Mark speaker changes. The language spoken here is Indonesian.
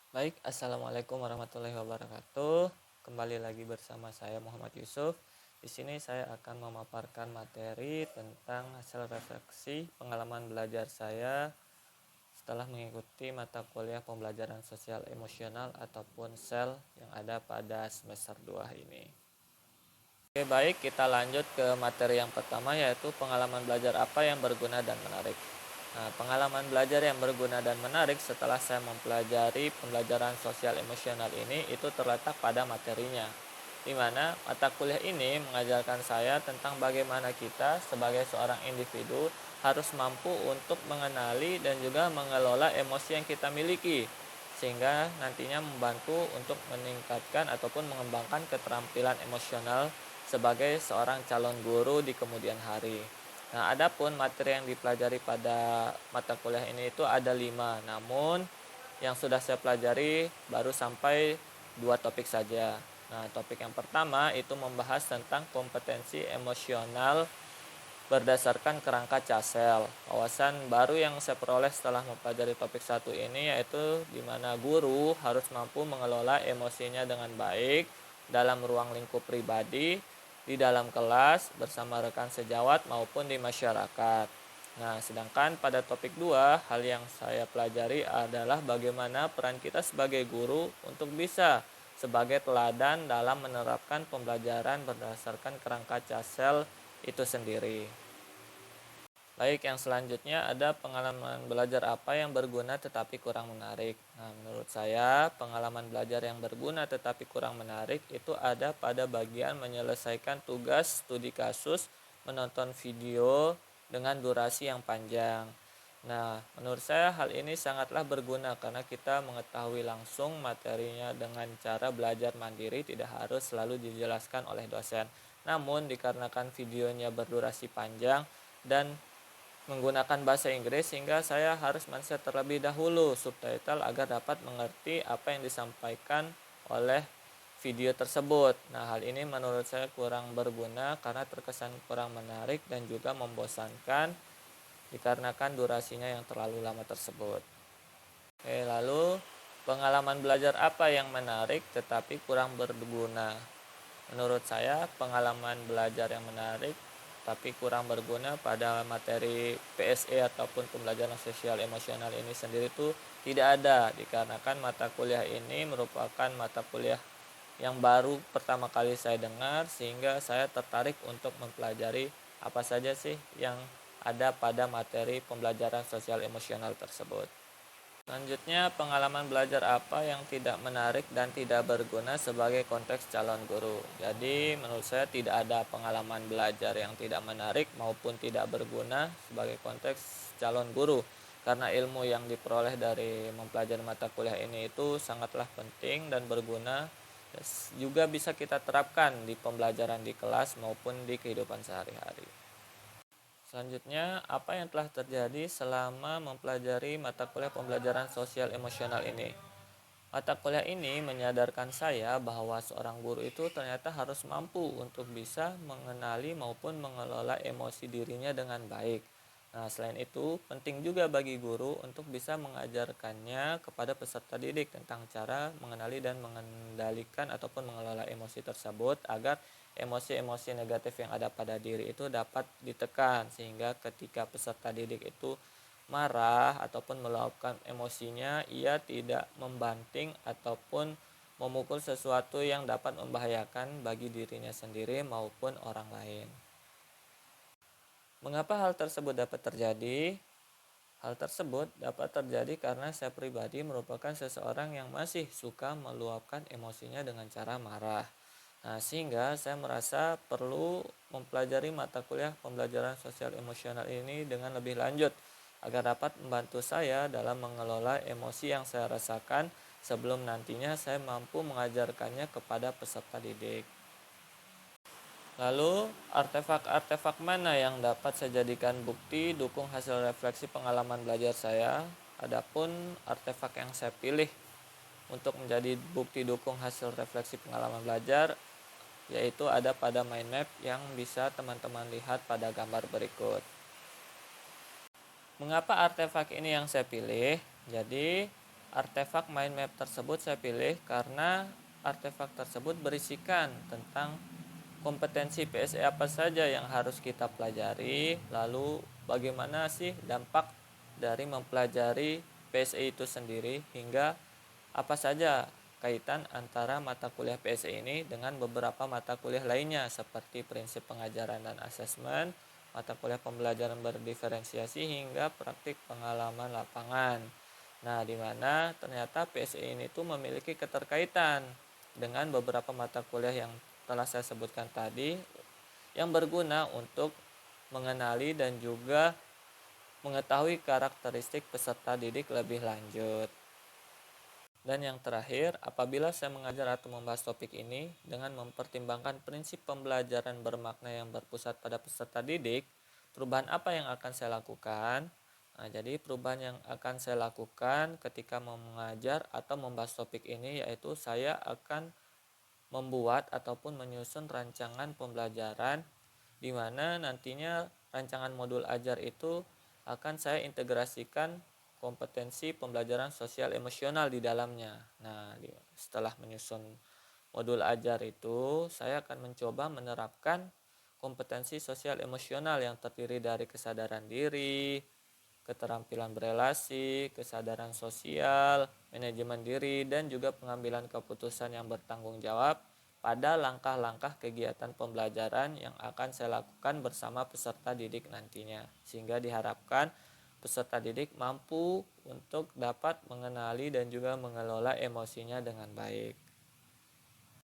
Speaker 1: Baik, assalamualaikum warahmatullahi wabarakatuh. Kembali lagi bersama saya Muhammad Yusuf. Di sini saya akan memaparkan materi tentang hasil refleksi pengalaman belajar saya setelah mengikuti mata kuliah pembelajaran sosial emosional ataupun SEL yang ada pada semester 2 ini. Oke, baik, kita lanjut ke materi yang pertama, yaitu pengalaman belajar apa yang berguna dan menarik. Nah, pengalaman belajar yang berguna dan menarik setelah saya mempelajari pembelajaran sosial emosional ini itu terletak pada materinya, di mana mata kuliah ini mengajarkan saya tentang bagaimana kita sebagai seorang individu harus mampu untuk mengenali dan juga mengelola emosi yang kita miliki, sehingga nantinya membantu untuk meningkatkan ataupun mengembangkan keterampilan emosional sebagai seorang calon guru di kemudian hari. Nah, adapun materi yang dipelajari pada mata kuliah ini itu ada 5, namun yang sudah saya pelajari baru sampai 2 topik saja. Nah, topik yang pertama itu membahas tentang kompetensi emosional berdasarkan kerangka Casel. Wawasan baru yang saya peroleh setelah mempelajari topik 1 ini yaitu di mana guru harus mampu mengelola emosinya dengan baik dalam ruang lingkup pribadi, di dalam kelas, bersama rekan sejawat maupun di masyarakat. Nah, sedangkan pada topik 2, hal yang saya pelajari adalah bagaimana peran kita sebagai guru untuk bisa sebagai teladan dalam menerapkan pembelajaran berdasarkan kerangka Casel itu sendiri. Baik, yang selanjutnya ada pengalaman belajar apa yang berguna tetapi kurang menarik. Nah, menurut saya pengalaman belajar yang berguna tetapi kurang menarik itu ada pada bagian menyelesaikan tugas studi kasus, menonton video dengan durasi yang panjang. Nah, menurut saya hal ini sangatlah berguna karena kita mengetahui langsung materinya dengan cara belajar mandiri, tidak harus selalu dijelaskan oleh dosen. Namun dikarenakan videonya berdurasi panjang dan menggunakan bahasa Inggris, sehingga saya harus men-set terlebih dahulu subtitle agar dapat mengerti apa yang disampaikan oleh video tersebut. Nah, hal ini menurut saya kurang berguna karena terkesan kurang menarik dan juga membosankan dikarenakan durasinya yang terlalu lama tersebut. Oke, lalu pengalaman belajar apa yang menarik tetapi kurang berguna? Menurut saya pengalaman belajar yang menarik tapi kurang berguna pada materi PSE ataupun pembelajaran sosial emosional ini sendiri tuh tidak ada, dikarenakan mata kuliah ini merupakan mata kuliah yang baru pertama kali saya dengar, sehingga saya tertarik untuk mempelajari apa saja sih yang ada pada materi pembelajaran sosial emosional tersebut. Selanjutnya, pengalaman belajar apa yang tidak menarik dan tidak berguna sebagai konteks calon guru. Jadi, menurut saya tidak ada pengalaman belajar yang tidak menarik maupun tidak berguna sebagai konteks calon guru. Karena ilmu yang diperoleh dari mempelajari mata kuliah ini itu sangatlah penting dan berguna, juga bisa kita terapkan di pembelajaran di kelas maupun di kehidupan sehari-hari. Selanjutnya, apa yang telah terjadi selama mempelajari mata kuliah pembelajaran sosial emosional ini? Mata kuliah ini menyadarkan saya bahwa seorang guru itu ternyata harus mampu untuk bisa mengenali maupun mengelola emosi dirinya dengan baik. Nah, selain itu, penting juga bagi guru untuk bisa mengajarkannya kepada peserta didik tentang cara mengenali dan mengendalikan ataupun mengelola emosi tersebut agar emosi-emosi negatif yang ada pada diri itu dapat ditekan, sehingga ketika peserta didik itu marah ataupun meluapkan emosinya, ia tidak membanting ataupun memukul sesuatu yang dapat membahayakan bagi dirinya sendiri maupun orang lain. Mengapa hal tersebut dapat terjadi? Hal tersebut dapat terjadi karena saya pribadi merupakan seseorang yang masih suka meluapkan emosinya dengan cara marah. Nah, sehingga saya merasa perlu mempelajari mata kuliah pembelajaran sosial emosional ini dengan lebih lanjut agar dapat membantu saya dalam mengelola emosi yang saya rasakan sebelum nantinya saya mampu mengajarkannya kepada peserta didik. Lalu, artefak-artefak mana yang dapat saya jadikan bukti dukung hasil refleksi pengalaman belajar saya? Adapun artefak yang saya pilih untuk menjadi bukti dukung hasil refleksi pengalaman belajar yaitu ada pada mind map yang bisa teman-teman lihat pada gambar berikut. Mengapa artefak ini yang saya pilih? Jadi, Artefak mind map tersebut saya pilih karena artefak tersebut berisikan tentang kompetensi PSE apa saja yang harus kita pelajari, lalu bagaimana sih dampak dari mempelajari PSE itu sendiri, hingga apa saja kaitan antara mata kuliah PSE ini dengan beberapa mata kuliah lainnya seperti prinsip pengajaran dan asesmen, mata kuliah pembelajaran berdiferensiasi, hingga praktik pengalaman lapangan. Nah, di mana ternyata PSE ini tuh memiliki keterkaitan dengan beberapa mata kuliah yang telah saya sebutkan tadi, yang berguna untuk mengenali dan juga mengetahui karakteristik peserta didik lebih lanjut. Dan yang terakhir, apabila saya mengajar atau membahas topik ini dengan mempertimbangkan prinsip pembelajaran bermakna yang berpusat pada peserta didik, perubahan apa yang akan saya lakukan? Nah, jadi perubahan yang akan saya lakukan ketika mengajar atau membahas topik ini yaitu saya akan membuat ataupun menyusun rancangan pembelajaran di mana nantinya rancangan modul ajar itu akan saya integrasikan kompetensi pembelajaran sosial emosional di dalamnya. Nah, setelah menyusun modul ajar itu, saya akan mencoba menerapkan kompetensi sosial emosional yang terdiri dari kesadaran diri, keterampilan berelasi, kesadaran sosial, manajemen diri, dan juga pengambilan keputusan yang bertanggung jawab pada langkah-langkah kegiatan pembelajaran yang akan saya lakukan bersama peserta didik nantinya. Sehingga diharapkan peserta didik mampu untuk dapat mengenali dan juga mengelola emosinya dengan baik.